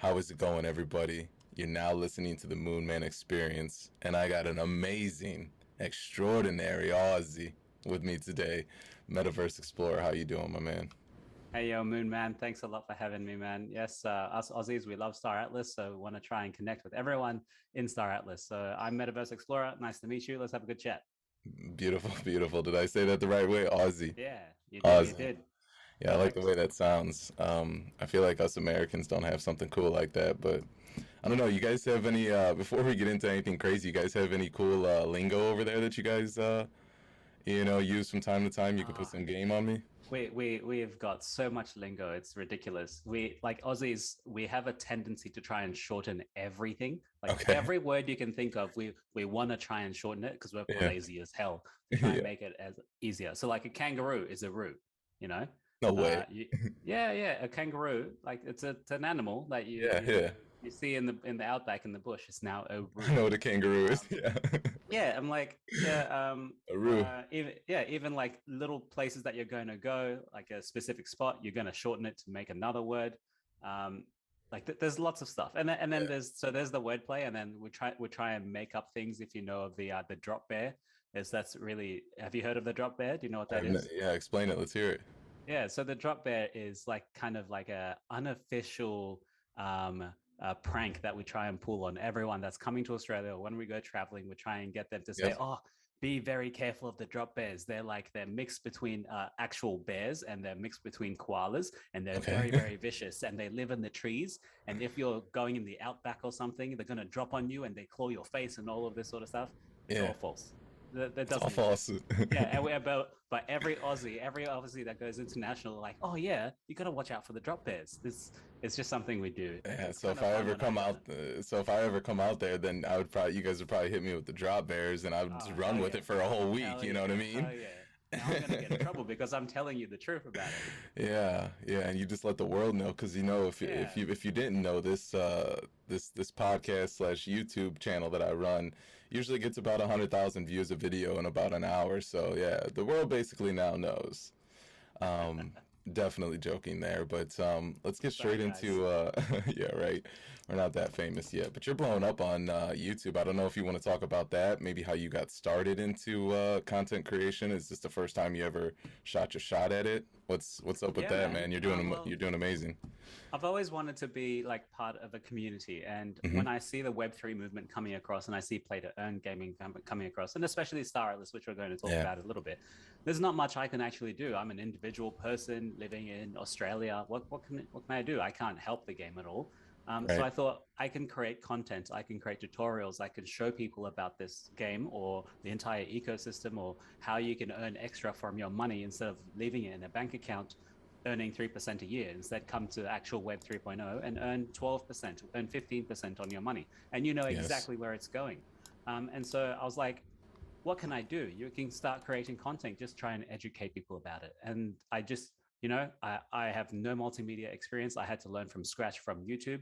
How is it going, everybody? You're now listening to the Moon Man Experience, and I got an amazing, extraordinary Aussie with me today, Metaverse Explorer. How you doing, my man? Hey, yo, Moon Man. Thanks a lot for having me, man. Yes, us Aussies, we love Star Atlas, so we want to try and connect with everyone in Star Atlas. So I'm Metaverse Explorer. Nice to meet you. Let's have a good chat. Beautiful, beautiful. Did I say that the right way? Aussie. Yeah, you did. You Aussie. did. Yeah, I like the Perfect. way that sounds. I feel like us Americans don't have something cool like that, but I don't know. You guys have any, before we get into anything crazy, you guys have any cool lingo over there that you guys, use from time to time? You can put Ah, some game on me? we've got so much lingo. It's ridiculous. We like Aussies. We have a tendency to try and shorten everything. Like Okay. every word you can think of, we want to try and shorten it because we're Yeah. lazy as hell to try and Yeah. make it as easier. So like a kangaroo is a roo, you know. No way. You, yeah, yeah, a kangaroo. Like it's an animal that Yeah, yeah. you see in the outback in the bush. It's now a I roo. know what a kangaroo is. Um, Yeah. yeah, I'm like, yeah, A roo. even like little places that you're going to go, like a specific spot, you're going to shorten it to make another word. Um, there's lots of stuff, and then Yeah. there's the wordplay, and then we try and make up things. If you know of the drop bear, is that's really, have you heard of the drop bear? Do you know what that is? Yeah, explain it. Let's hear it. Yeah, so the drop bear is like kind of like a unofficial um, prank that we try and pull on everyone that's coming to Australia. When we go traveling, we try and get them to say, Yes. "Oh, be very careful of the drop bears. They're mixed between actual bears and they're mixed between koalas, and they're Okay. very very vicious and they live in the trees. And if you're going in the outback or something, they're gonna drop on you and they claw your face and all of this sort of stuff. It's Yeah. all false. That It's all doesn't false. exist." Yeah, and we're about but every Aussie that goes international, like, oh yeah, you got to watch out for the drop bears. This it's just something we do. Yeah, It's so kind if of I fun ever when I come do out, it. so if I ever come out there, then I would probably, you guys would probably hit me with the drop bears, and I would Oh just run hell with yeah, it for a whole week. hell You know yeah, what I mean? hell yeah. Now I'm gonna get in trouble because I'm telling you the truth about it. Yeah, yeah, and you just let the world know, because if Yeah. you didn't know this this podcast slash YouTube channel that I run usually gets about 100,000 views a video in about an hour. So yeah, the world basically now knows. Um, Definitely joking there, but let's get straight Sorry, guys. into yeah, right. We're not that famous yet, but you're blowing up on YouTube. I don't know if you want to talk about that, maybe how you got started into content creation. Is this the first time you ever shot your shot at it? What's up with Yeah, that, man. man? Well, You're doing amazing. I've always wanted to be like part of a community. And Hmm. when I see the Web3 movement coming across and I see play to earn gaming coming across, and especially Star Atlas, which we're going to talk Yeah. about a little bit, there's not much I can actually do. I'm an individual person living in Australia. What can I do? I can't help the game at all. So Right. I thought I can create content, I can create tutorials, I can show people about this game or the entire ecosystem or how you can earn extra from your money instead of leaving it in a bank account earning 3% a year. Instead, come to actual Web 3.0 and earn 12%, earn 15% on your money. And you know Yes. exactly where it's going. And so I was like, what can I do? You can start creating content, just try and educate people about it. And I just, I have no multimedia experience. I had to learn from scratch from YouTube,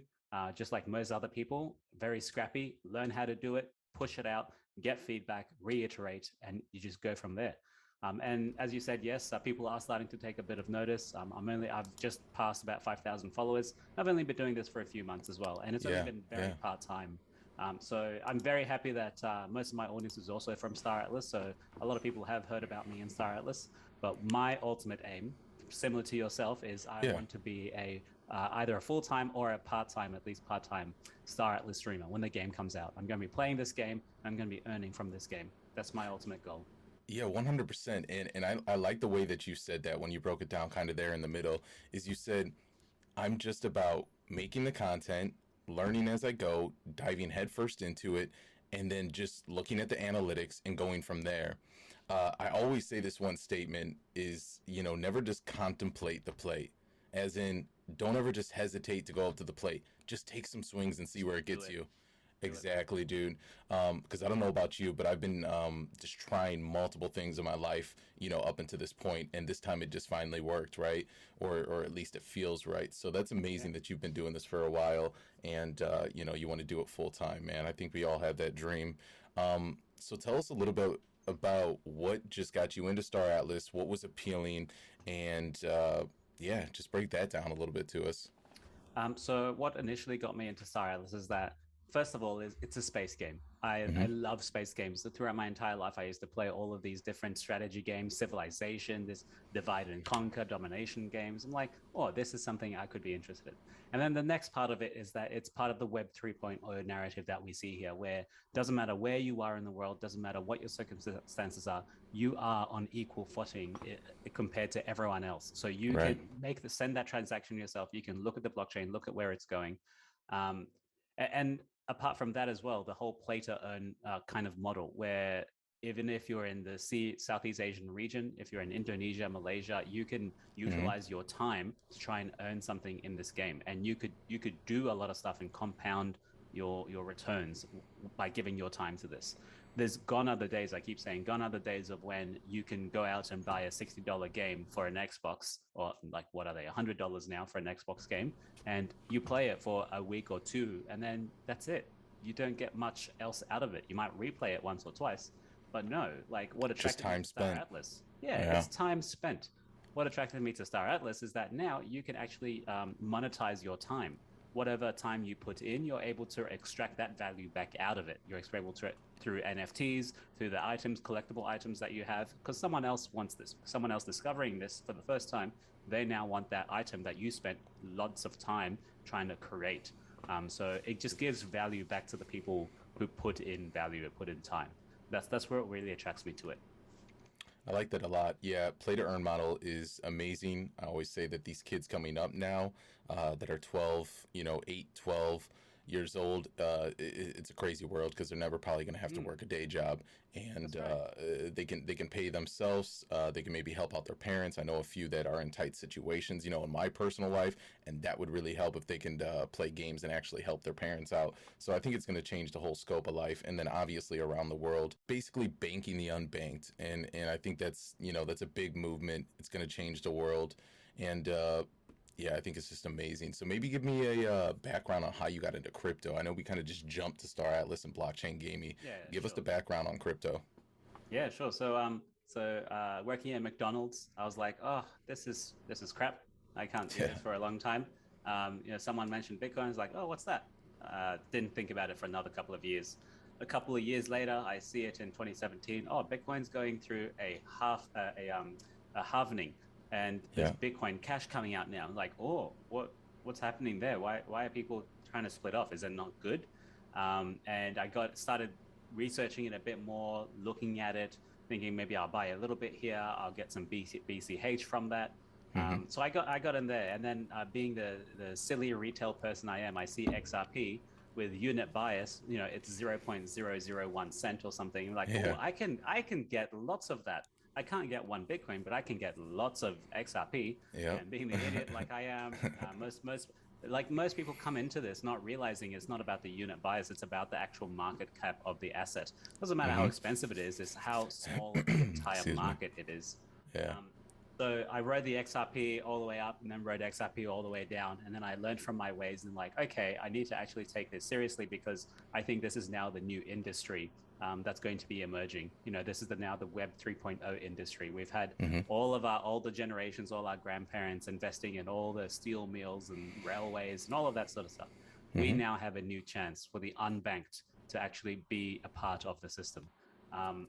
just like most other people, very scrappy, learn how to do it, push it out, get feedback, reiterate, and you just go from there. And as you said, yes, people are starting to take a bit of notice. I've just passed about 5,000 followers. I've only been doing this for a few months as well, and it's only Yeah. been Yeah. very part time. So I'm very happy that most of my audience is also from Star Atlas. So a lot of people have heard about me in Star Atlas. But my ultimate aim, similar to yourself, is I Yeah. want to be a either a full time or a part time, at least part time Star Atlas streamer when the game comes out. I'm going to be playing this game. I'm going to be earning from this game. That's my ultimate goal. Yeah, 100%. And I like the way that you said that when you broke it down kind of there in the middle, is you said I'm just about making the content, learning as I go, diving headfirst into it, and then just looking at the analytics and going from there. I always say this one statement is, never just contemplate the plate, as in, don't ever just hesitate to go up to the plate. Just take some swings and see where it Do gets it. you. Do it. Exactly, dude. Because I don't know about you, but I've been just trying multiple things in my life, up until this point, and this time it just finally worked, right? Or at least it feels right. So that's Yeah. amazing that you've been doing this for a while, and you want to do it full time, man. I think we all have that dream. So tell us a little bit about what just got you into Star Atlas, what was appealing, and yeah, just break that down a little bit to us. So what initially got me into Star Atlas is that first of all, is it's a space game. I Hmm. love space games. Throughout my entire life, I used to play all of these different strategy games, Civilization, this divide and conquer, domination games. I'm like, oh, this is something I could be interested in. And then the next part of it is that it's part of the Web 3.0 narrative that we see here, where it doesn't matter where you are in the world, doesn't matter what your circumstances are, you are on equal footing compared to everyone else. So you Right. can send that transaction yourself. You can look at the blockchain, look at where it's going, um, and apart from that as well, the whole play to earn kind of model where even if you're in the Southeast Asian region, if you're in Indonesia, Malaysia, you can Hmm. utilize your time to try and earn something in this game, and you could do a lot of stuff and compound your returns by giving your time to this. There's gone are the days, I keep saying, gone are the days of when you can go out and buy a $60 game for an Xbox, or like, what are they, $100 now for an Xbox game, and you play it for a week or two, and then that's it. You don't get much else out of it. You might replay it once or twice, but no, like what Just attracted me time to Star spent. Atlas, yeah, Yeah. it's time spent. What attracted me to Star Atlas is that now you can actually monetize your time. Whatever time you put in, you're able to extract that value back out of it. You're able to through NFTs, through the items, collectible items that you have, because someone else wants this. Someone else discovering this for the first time, they now want that item that you spent lots of time trying to create. So it just gives value back to the people who put in value, put in time. That's where it really attracts me to it. I like that a lot. Yeah, play to earn model is amazing. I always say that these kids coming up now that are 12, 8, 12 years old, it's a crazy world because they're never probably going to have to Mm, work a day job, and that's right. they can pay themselves. They can maybe help out their parents. I know a few that are in tight situations, in my personal life, and that would really help if they can play games and actually help their parents out. So I think it's going to change the whole scope of life, and then obviously around the world, basically banking the unbanked, and I think that's a big movement. It's going to change the world, and yeah, I think it's just amazing. So maybe give me a background on how you got into crypto. I know we kind of just jumped to Star Atlas and blockchain gaming. Yeah, Give us the sure. background on crypto. Yeah, sure. So working at McDonald's, I was like, oh, this is crap. I can't do Yeah. this for a long time. Someone mentioned Bitcoin. I was like, oh, what's that? Didn't think about it for another couple of years. A couple of years later, I see it in 2017. Oh, Bitcoin's going through a halvening, and there's Yeah. Bitcoin Cash coming out now. Like, oh, what's happening there? Why are people trying to split off? Is it not good? And I got started researching it a bit more, looking at it, thinking maybe I'll buy a little bit here, I'll get some BCH from that. Hmm. So I got in there, and then being the silly retail person I am, I see XRP with unit bias. It's 0.001 cent or something. Like, oh, Yeah. I can get lots of that. I can't get one Bitcoin, but I can get lots of XRP. Yeah. And being the idiot like I am, most people come into this not realizing it's not about the unit bias, it's about the actual market cap of the asset. Doesn't matter how Hmm. expensive it is, it's how small of the entire Excuse me. market it is. Yeah. So I rode the XRP all the way up and then rode XRP all the way down. And then I learned from my ways and like, okay, I need to actually take this seriously because I think this is now the new industry that's going to be emerging. This is now the Web 3.0 industry. We've had Hmm. all of our older generations, all our grandparents investing in all the steel mills and railways and all of that sort of stuff. We Hmm. now have a new chance for the unbanked to actually be a part of the system. Um,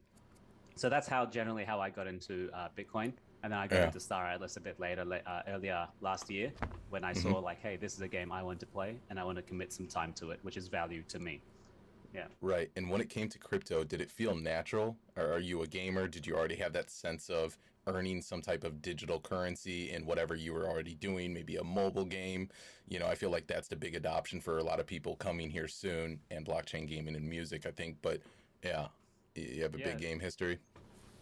so that's generally how I got into Bitcoin. And then I got Yeah. into Star Atlas a bit later, earlier last year, when I Hmm. saw like, hey, this is a game I want to play and I want to commit some time to it, which is value to me. Yeah. Right. And when it came to crypto, did it feel natural? Or are you a gamer? Did you already have that sense of earning some type of digital currency in whatever you were already doing, maybe a mobile game? I feel like that's the big adoption for a lot of people coming here soon, and blockchain gaming and music, I think. But yeah, you have a big Yeah. game history.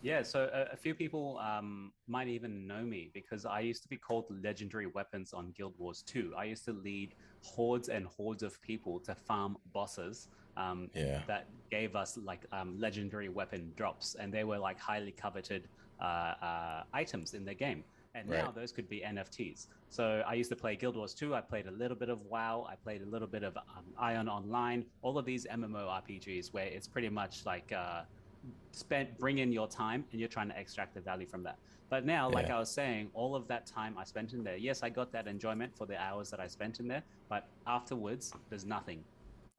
Yeah, so a few people might even know me because I used to be called Legendary Weapons on Guild Wars 2. I used to lead hordes and hordes of people to farm bosses Yeah. that gave us like legendary weapon drops, and they were like highly coveted items in the game. And Right. now those could be NFTs. So I used to play Guild Wars 2. I played a little bit of WoW. I played a little bit of Ion Online. All of these MMORPGs where it's pretty much like bring in your time, and you're trying to extract the value from that. But now, like Yeah. I was saying, all of that time I spent in there, yes, I got that enjoyment for the hours that I spent in there, but afterwards, there's nothing.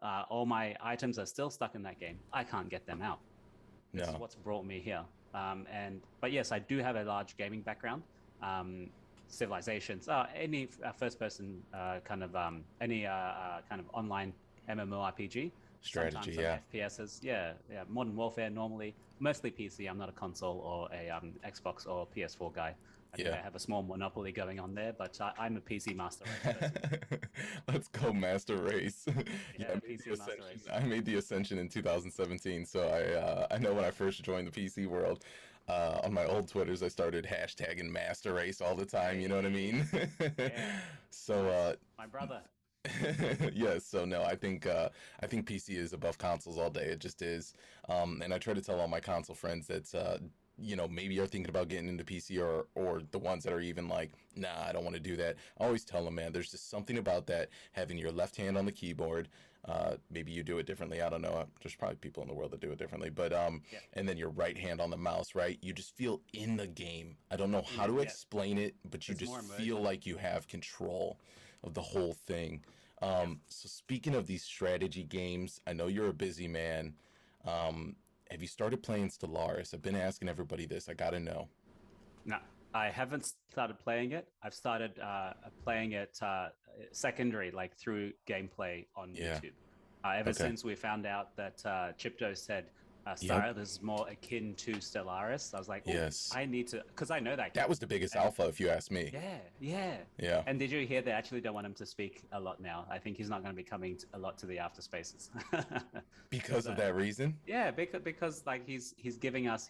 All my items are still stuck in that game. I can't get them out. This is No. what's brought me here. But yes, I do have a large gaming background. Um, Civilizations, any first person any kind of online MMORPG, Strategy. sometimes some Yeah. FPSs. Yeah, yeah. Modern Warfare normally, mostly PC. I'm not a console or a Xbox or PS4 guy. I think Yeah. I have a small monopoly going on there, but I'm a PC master race person. Let's go, Master Race. Yeah, Yeah, PC master race. I made the ascension in 2017, so I know when I first joined the PC world. On my old Twitters, I started hashtagging Master Race all the time. You know what I mean? Hey, yeah, So nice, my brother. yes, so no, I think PC is above consoles all day. It just is. And I try to tell all my console friends that maybe are thinking about getting into PC, or the ones that are even like, nah, I don't want to do that. I always tell them, man, there's just something about that, having your left hand on the keyboard. Maybe you do it differently. I don't know. There's probably people in the world that do it differently, but Yeah, and then your right hand on the mouse, right? You just feel in the game. I don't know how to yeah. explain it, but you There's just more feel immersion. like you have control of the whole thing. Yeah. So speaking of these strategy games, I know you're a busy man. Um, have you started playing Stellaris? I've been asking everybody this. I gotta know. No, I haven't started playing it. I've started playing it secondary, like through gameplay on Yeah. YouTube. Ever Okay. since we found out that Chipto said Yep. Star is more akin to Stellaris, I was like, oh, Yes. I need to, because I know that That game. was the biggest And alpha, if you ask me. yeah, yeah. Yeah. And did you hear they actually don't want him to speak a lot now? I think he's not going to be coming a lot to the after spaces. Because of So that reason? yeah, because like he's giving us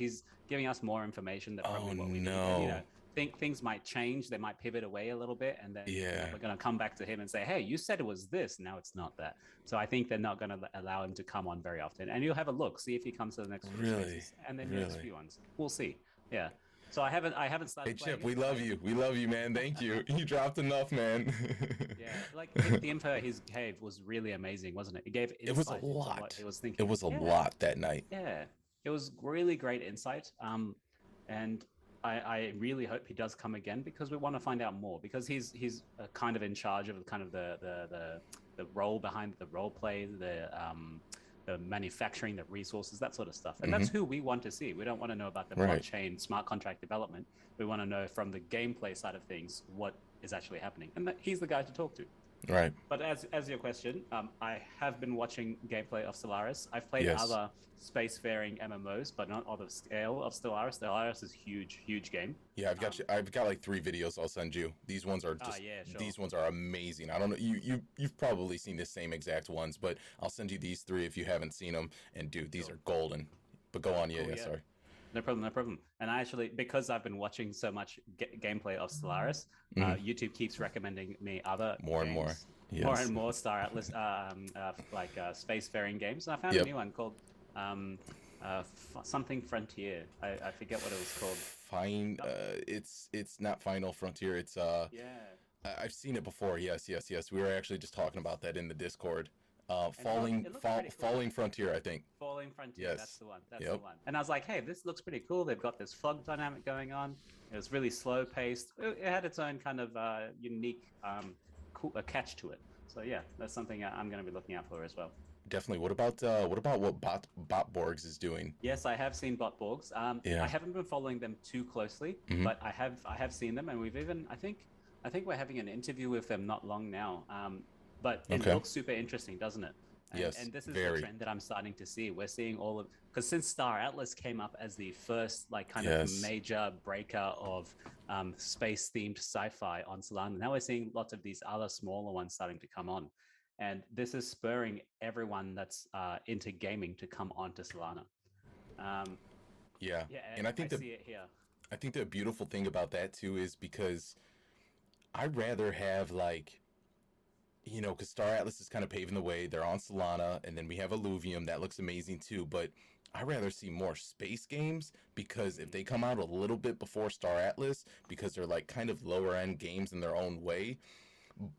more information that Oh probably what we need, and no. think things might change. They might pivot away a little bit, and then Yeah. we're going to come back to him and say, "Hey, you said it was this. Now it's not that." So I think they're not going to allow him to come on very often. And you'll have a look, see if he comes to the next few Really? spaces, and then the next Really? few ones. We'll see. Yeah. So I haven't Hey started playing Chip, it, we but love you. We love you, man. Thank you. You dropped enough, man. yeah, like the info he gave was really amazing, wasn't it? It gave It was a insight into what lot. he was It thinking. was a Yeah. lot that night. Yeah, it was really great insight. And I really hope he does come again because we want to find out more because he's kind of in charge of kind of the role behind the role play, the manufacturing, the resources, that sort of stuff. And Hmm. that's who we want to see. We don't want to know about the Right. blockchain, smart contract development. We want to know from the gameplay side of things what is actually happening, and he's the guy to talk to. Right. But as your question, I have been watching gameplay of Stellaris. I've played Yes. other spacefaring MMOs, but not on the scale of Stellaris. Stellaris is huge, huge game. Yeah, Um, I've got like 3 videos I'll send you. yeah, sure. These ones are amazing. I don't know, you've probably seen the same exact ones, but I'll send you these 3 if you haven't seen them. And dude, these Sure. are golden. But go on, yeah, Cool, yeah, yeah. sorry. No problem, no problem. And I actually, because I've been watching so much gameplay of Stellaris, Hmm. YouTube keeps recommending me other More and more. games, more Yes. and more Star Atlas, spacefaring games. And I found a Yep. new one called um, something Frontier. I forget what it was called. Fine. It's not Final Frontier. It's Yeah, I've seen it before. Yes, yes, yes. We were actually just talking about that in the Discord. and it looks pretty cool. Falling Frontier, I think. Falling Frontier, that's Yes. the one. That's the Yep. one. And I was like, hey, this looks pretty cool. They've got this fog dynamic going on. It was really slow paced. It had its own kind of unique cool catch to it. So yeah, that's something I'm going to be looking out for as well. Definitely. What about what Botborgs is doing? Yes, I have seen Botborgs. I Yeah. haven't been following them too closely, Hmm. but I have seen them, and we've even I think we're having an interview with them not long now. But it Okay. looks super interesting, doesn't it? And Yes. and this is the Very. trend that I'm starting to see. We're seeing all of because since Star Atlas came up as the first like kind of Yes. major breaker of space themed sci-fi on Solana, now we're seeing lots of these other smaller ones starting to come on. And this is spurring everyone that's into gaming to come onto Solana. Um, Yeah. yeah, And and I see it here. I think the beautiful thing about that too is because I'd rather have like, because Star Atlas is kind of paving the way. They're on Solana, and then we have Illuvium that looks amazing too. But I'd rather see more space games because if they come out a little bit before Star Atlas, because they're like kind of lower end games in their own way,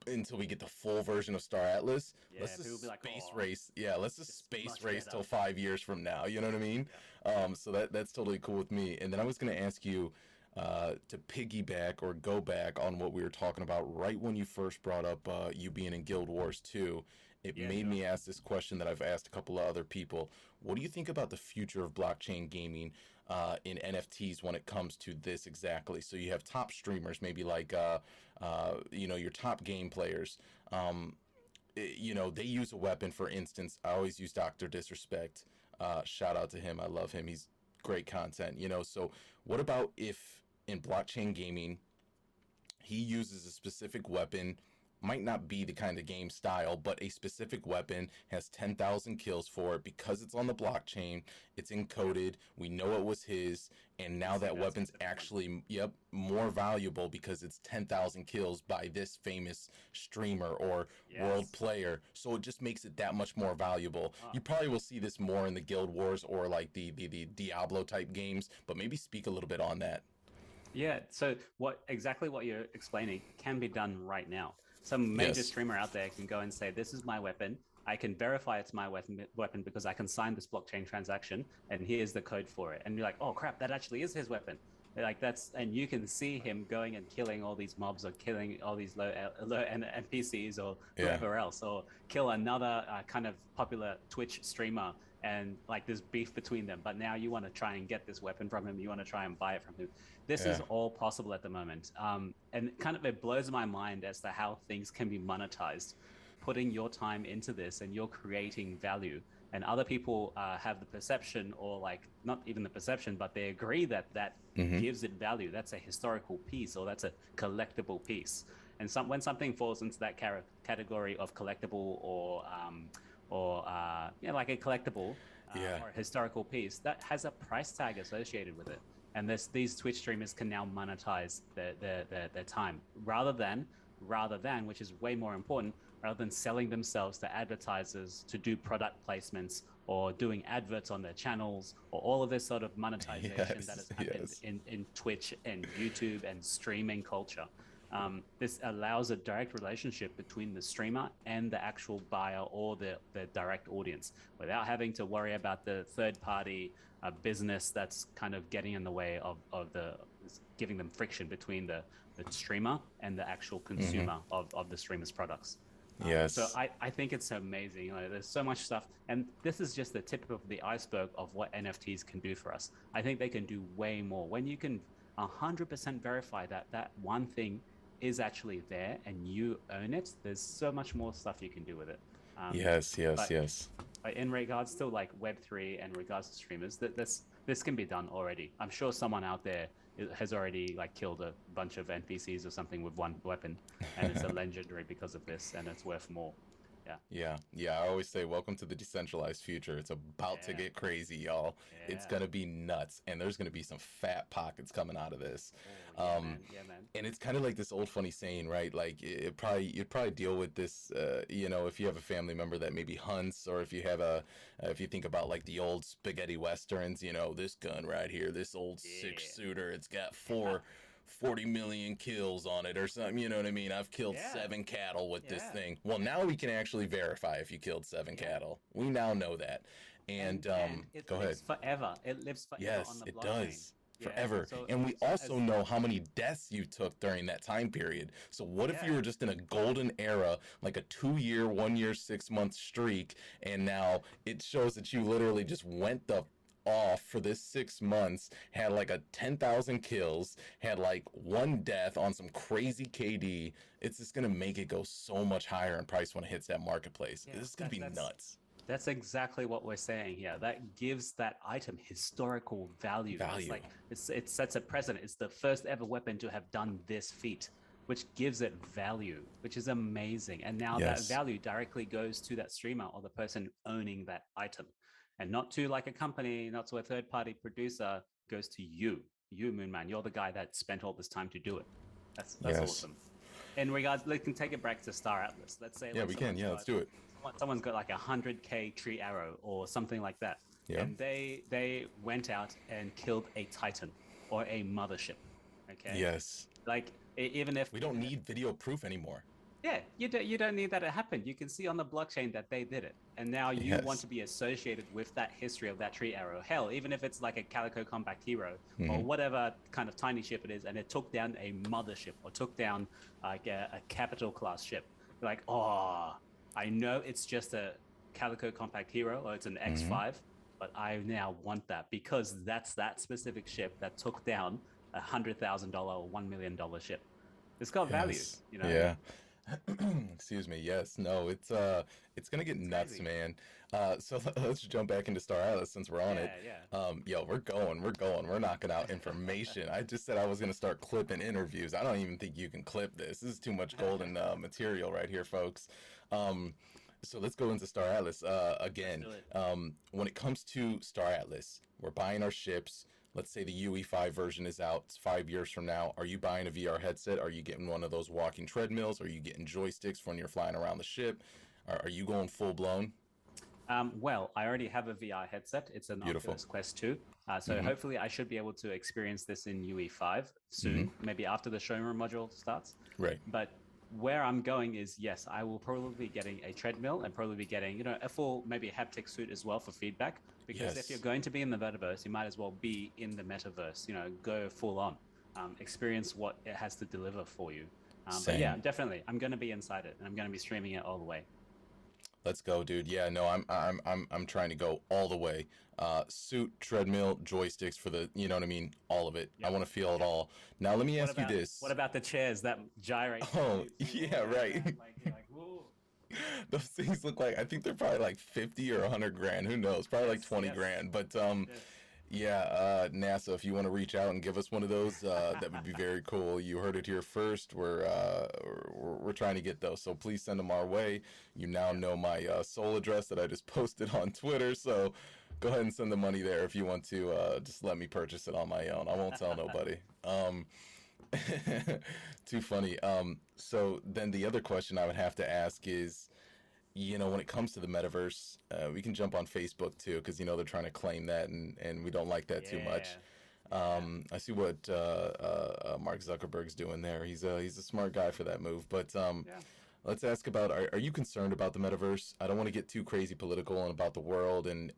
until we get the full version of Star Atlas. Yeah, Let's people will just be like, space oh, race. Yeah, let's just it's space much race better. till 5 years from now. You know what I mean? Yeah. So that's totally cool with me. And then I was gonna ask you to piggyback or go back on what we were talking about right when you first brought up you being in Guild Wars 2. It Yeah, made sure. me ask this question that I've asked a couple of other people. What do you think about the future of blockchain gaming in NFTs when it comes to this exactly? So you have top streamers, maybe like your top game players. They use a weapon. For instance, I always use Doctor Disrespect. Shout out to him. I love him. He's great content. So what about if in blockchain gaming he uses a specific weapon, might not be the kind of game style, but a specific weapon has 10,000 kills for it because it's on the blockchain, it's encoded, we know it was his, and now See that that weapon's specific one. actually, yep, more valuable because it's 10,000 kills by this famous streamer or world Yes. player. So it just makes it that much more valuable. Oh, You probably will see this more in the Guild Wars or like the Diablo type games, but maybe speak a little bit on that. yeah. So what you're explaining can be done right now. Some major Yes. streamer out there can go and say, "This is my weapon. I can verify it's my weapon because I can sign this blockchain transaction, and here's the code for it." And you're like, "Oh crap, that actually is his weapon." Like and you can see him going and killing all these mobs or killing all these low NPCs or Yeah. whoever else, or kill another kind of popular Twitch streamer, and like there's beef between them. But now you want to try and get this weapon from him. You want to try and buy it from him. This Yeah. is all possible at the moment. And kind of it blows my mind as to how things can be monetized. Putting your time into this and you're creating value, and other people have the perception, or like not even the perception, but they agree that that Mm-hmm. gives it value. That's a historical piece, or that's a collectible piece. And when something falls into that category of collectible, like a collectible Yeah. or a historical piece, that has a price tag associated with it. And these Twitch streamers can now monetize their time rather than, which is way more important, rather than selling themselves to advertisers to do product placements or doing adverts on their channels, or all of this sort of monetization that Yes. has happened Yes. in Twitch and YouTube and streaming culture. This allows a direct relationship between the streamer and the actual buyer or the direct audience, without having to worry about the third party business that's kind of getting in the way of giving them friction between the streamer and the actual Mm-hmm. consumer of the streamer's products. So Yes. I think it's amazing. There's so much stuff, and this is just the tip of the iceberg of what NFTs can do for us. I think they can do way more. When you can 100% verify that that one thing is actually there and you own it, there's so much more stuff you can do with it. Um, Yes. Yes. but Yes. in regards to like Web3 and regards to streamers, this can be done already. I'm sure someone out there has already like killed a bunch of NPCs or something with one weapon, and it's a legendary because of this, and it's worth more. Yeah, Yeah, yeah. I always say, welcome to the decentralized future. It's about to yeah, get crazy, y'all. It's yeah. gonna be nuts, and there's gonna be some fat pockets coming out of this. Oh yeah, Um, man. Yeah, man. and it's kind of like this old funny saying, right? Like you'd probably deal with this, if you have a family member that maybe hunts, or if you think about like the old spaghetti westerns, this gun right here, this old six Yeah, shooter, it's got 40 million kills on it or something. You know what I mean? I've killed yeah, 7 cattle with this yeah, thing. Well, now we can actually verify if you killed seven yeah. cattle. We now know that. And And it go ahead. lives forever. It lives forever on Yes, the it blockchain. does. Yeah. Forever. So And we so also as know how many deaths you took during that time period. So what if you yeah, were just in a golden era, like a 2 year, 1 year, 6 month streak, and now it shows that you literally just went the off for this 6 months, had like a 10,000 kills, had like one death on some crazy KD. It's just gonna make it go so much higher in price when it hits that marketplace. yeah. This is gonna be That's nuts. That's exactly what we're saying here. That gives that item historical value. It's Value. like it sets a precedent. It's the first ever weapon to have done this feat, which gives it value, which is amazing. And now that Yes. value directly goes to that streamer or the person owning that item, and not to like a company, not to a third party producer. Goes to you, Moonman. You're the guy that spent all this time to do it. That's Yes. awesome. In regards, we can take it back to Star Atlas. Let's say Yeah, like we can. Yeah, let's do it. someone's got like 100K tree arrow or something like that, Yeah. and they went out and killed a Titan or a mothership. Okay, Yes. like even if We don't need video proof anymore. Yeah, you don't need that to happen. You can see on the blockchain that they did it, and now you want Yes. to be associated with that history of that tree arrow. Hell, even if it's like a Calico Compact Hero or Hmm. whatever kind of tiny ship it is, and it took down a mothership or took down like a capital class ship, you're like, oh, I know it's just a Calico Compact Hero or it's an Hmm. X5, but I now want that because that's that specific ship that took down $100,000 or $1 million ship. It's got value, Yes. you know. Yeah. Excuse me. Yes. No. It's gonna get It's nuts, crazy. man. So let's jump back into Star Atlas since we're on it. Yeah, yeah. Yo, we're going. We're going. We're knocking out information. I just said I was gonna start clipping interviews. I don't even think you can clip this. This is too much golden material right here, folks. Um, so let's go into Star Atlas Let's again. do it. When it comes to Star Atlas, we're buying our ships. Let's say the UE5 version is out. It's 5 years from now. Are you buying a VR headset? Are you getting one of those walking treadmills? Are you getting joysticks when you're flying around the ship? Are you going full blown? Well, I already have a VR headset. It's an Beautiful. Oculus Quest 2. So Mm-hmm. hopefully I should be able to experience this in UE5 Mm-hmm. soon, maybe after the showroom module starts. Right. But where I'm going is, yes, I will probably be getting a treadmill and probably be getting, a full maybe a haptic suit as well for feedback. Because if you're Yes. going to be in the metaverse, you might as well be in the metaverse, go full on, experience what it has to deliver for you. But yeah, Same. definitely, I'm going to be inside it and I'm going to be streaming it all the way. Let's go, dude. Yeah, no, I'm trying to go all the way. Suit, treadmill, joysticks for the, you know what I mean, all of it. I Yep. want to feel it Yep. all. Now, let me What ask you about what this. about the chairs that gyrate with Oh, you too? yeah, Oh right. man, like you're like, whoa. Those things look like, I think they're probably like 50 or 100 grand. Who knows? Probably like Yes, 20 yes, grand. But yes. yeah, NASA, if you want to reach out and give us one of those, that would be very cool. You heard it here first. We're trying to get those, so please send them our way. You now Yeah. know my Soul address that I just posted on Twitter, so go ahead and send the money there if you want to. Just let me purchase it on my own. I won't tell nobody. Too funny. So then the other question I would have to ask is, when it comes to the metaverse, we can jump on Facebook too, because they're trying to claim that, and we don't like that too much. Yeah. Yeah. I see what Mark Zuckerberg's doing there. He's a smart guy for that move. But Yeah. let's ask about: are you concerned about the metaverse? I don't want to get too crazy political and about the world and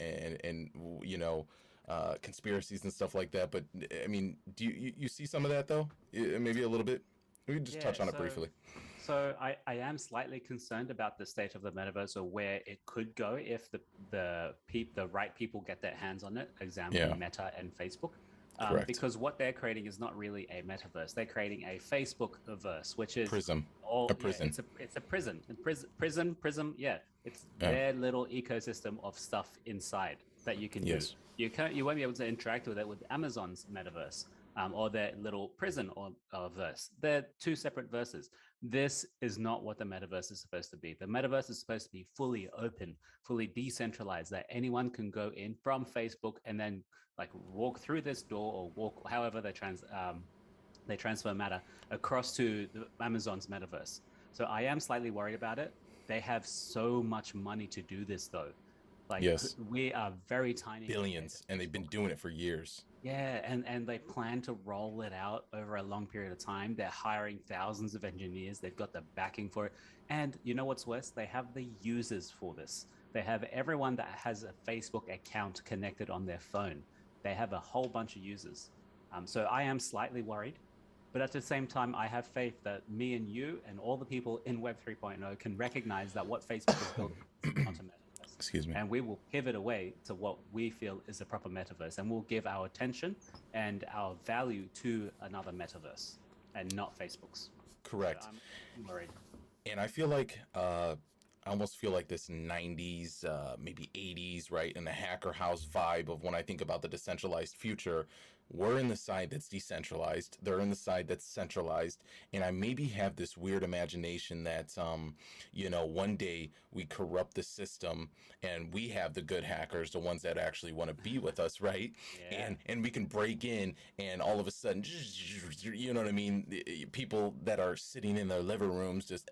conspiracies and stuff like that. But I mean, do you see some of that though? Maybe a little bit. We can just Yeah. touch on it So briefly. so I am slightly concerned about the state of the metaverse or where it could go if the right people get their hands on it, example Yeah, Meta and Facebook. correct. Because what they're creating is not really a metaverse. They're creating a Facebook verse, which is Prism, a all, yeah, prison. it's a prison. Prism, yeah. It's Yeah. their little ecosystem of stuff inside that you can do. Yes. You won't be able to interact with it with Amazon's metaverse, or their little prison or verse. They're two separate verses. This is not what the metaverse is supposed to be. The metaverse is supposed to be fully open, fully decentralized, that anyone can go in from Facebook and then like walk through this door or walk however they transfer matter across to Amazon's metaverse. So I am slightly worried about it. They have so much money to do this though. Like Yes. we are very tiny compared to Billions, and they've been Facebook. doing it for years. Yeah, and they plan to roll it out over a long period of time. They're hiring thousands of engineers. They've got the backing for it. And you know what's worse? They have the users for this. They have everyone that has a Facebook account connected on their phone. They have a whole bunch of users. So I am slightly worried, but at the same time, I have faith that me and you and all the people in Web 3.0 can recognize that what Facebook is building is not a metaverse. Excuse me. And we will pivot away to what we feel is a proper metaverse. And we'll give our attention and our value to another metaverse and not Facebook's. So Correct. I'm worried. And I feel like I almost feel like this 90s, maybe 80s, right? And the hacker house vibe of when I think about the decentralized future. We're in the side that's decentralized. They're in the side that's centralized. And I maybe have this weird imagination that, one day we corrupt the system and we have the good hackers, the ones that actually want to be with us, right? Yeah. And we can break in and all of a sudden, you know what I mean? People that are sitting in their living rooms, just,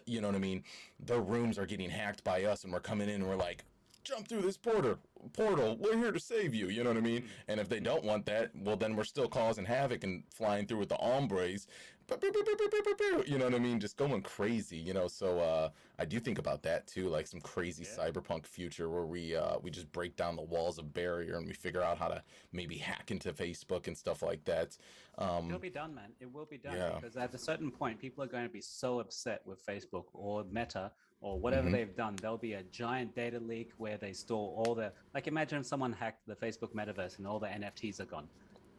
you know what I mean? Their rooms are getting hacked by us and we're coming in and we're like, jump through this portal. We're here to save you. You know what I mean? And if they don't want that, well, then we're still causing havoc and flying through with the ombres. You know what I mean? Just going crazy, you know. So I do think about that too, like some crazy cyberpunk future where we just break down the walls of barrier and we figure out how to maybe hack into Facebook and stuff like that. It'll be done, man. It will be done because at a certain point, people are going to be so upset with Facebook or Meta or whatever they've done. There'll be a giant data leak where they store all the, like, imagine if someone hacked the Facebook metaverse and all the NFTs are gone.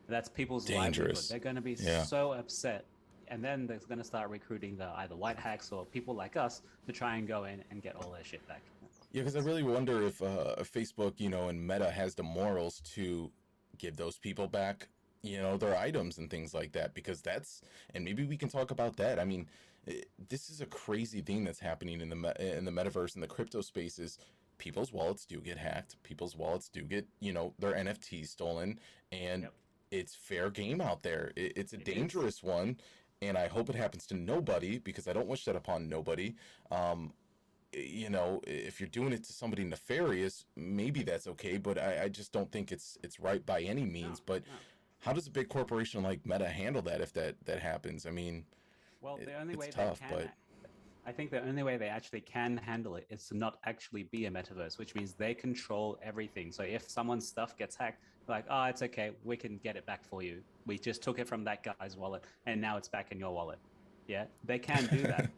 That's people's livelihood. They're going to be so upset. And then they're going to start recruiting the either white hacks or people like us to try and go in and get all their shit back. Yeah, because I really wonder if Facebook, you know, and Meta has the morals to give those people back, you know, their items and things like that. Because that's, and maybe we can talk about that. I mean, this is a crazy thing that's happening in the metaverse and the crypto spaces. People's wallets do get hacked. People's wallets do get, you know, their NFTs stolen, and it's fair game out there. It's a dangerous one. And I hope it happens to nobody because I don't wish that upon nobody. You know, if you're doing it to somebody nefarious, maybe that's okay, but I just don't think it's right by any means. How does a big corporation like Meta handle that if that happens? I mean, well, the only way tough, they can, I think the only way they actually can handle it is to not actually be a metaverse, which means they control everything. So if someone's stuff gets hacked, like, oh, it's okay, we can get it back for you. We just took it from that guy's wallet and now it's back in your wallet. Yeah, they can do that.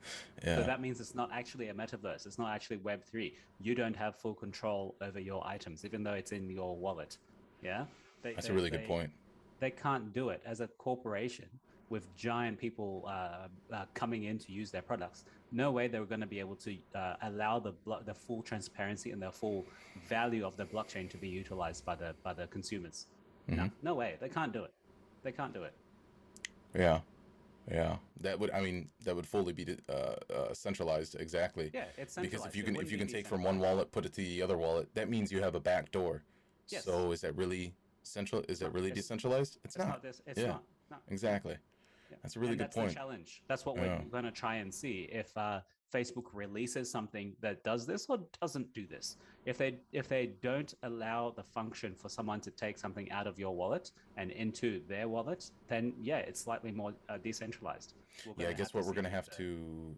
So that means it's not actually a metaverse. It's not actually Web3. You don't have full control over your items, even though it's in your wallet. Yeah, that's a really good point. They can't do it as a corporation with giant people coming in to use their products. No way they were going to be able to allow the full transparency and the full value of the blockchain to be utilized by the consumers. No way. They can't do it. They can't do it. Yeah. That would fully be centralized. Exactly. Yeah, it's centralized. Because if you can take from one wallet, put it to the other wallet, that means you have a back door. Yes. So is that really central? Is that really decentralized? It's not. It's not. No. Exactly. Yeah. That's a really good point. That's the challenge. That's what we're going to try and see if Facebook releases something that does this or doesn't do this. If they don't allow the function for someone to take something out of your wallet and into their wallet, then it's slightly more decentralized. I guess what we're going to have to.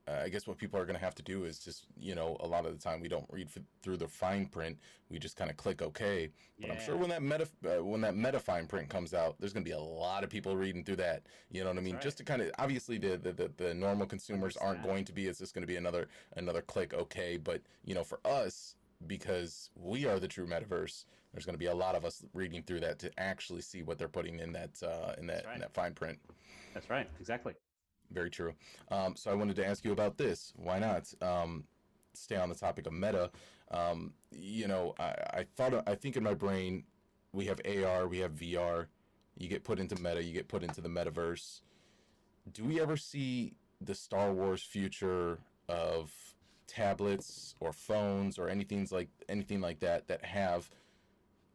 I guess what people are going to have to do is just, you know, a lot of the time we don't read through the fine print. We just kind of click OK. But I'm sure when that meta fine print comes out, there's going to be a lot of people reading through that. You know what I mean? Right. Just to kind of, obviously the normal consumers aren't going to be. It's just going to be another click OK. But, you know, for us, because we are the true metaverse, there's going to be a lot of us reading through that to actually see what they're putting in that in that fine print. That's right. Exactly. Very true. So I wanted to ask you about this. Why not stay on the topic of Meta? You know, I think in my brain, we have AR, we have VR. You get put into Meta, you get put into the metaverse. Do we ever see the Star Wars future of tablets or phones or anything like that have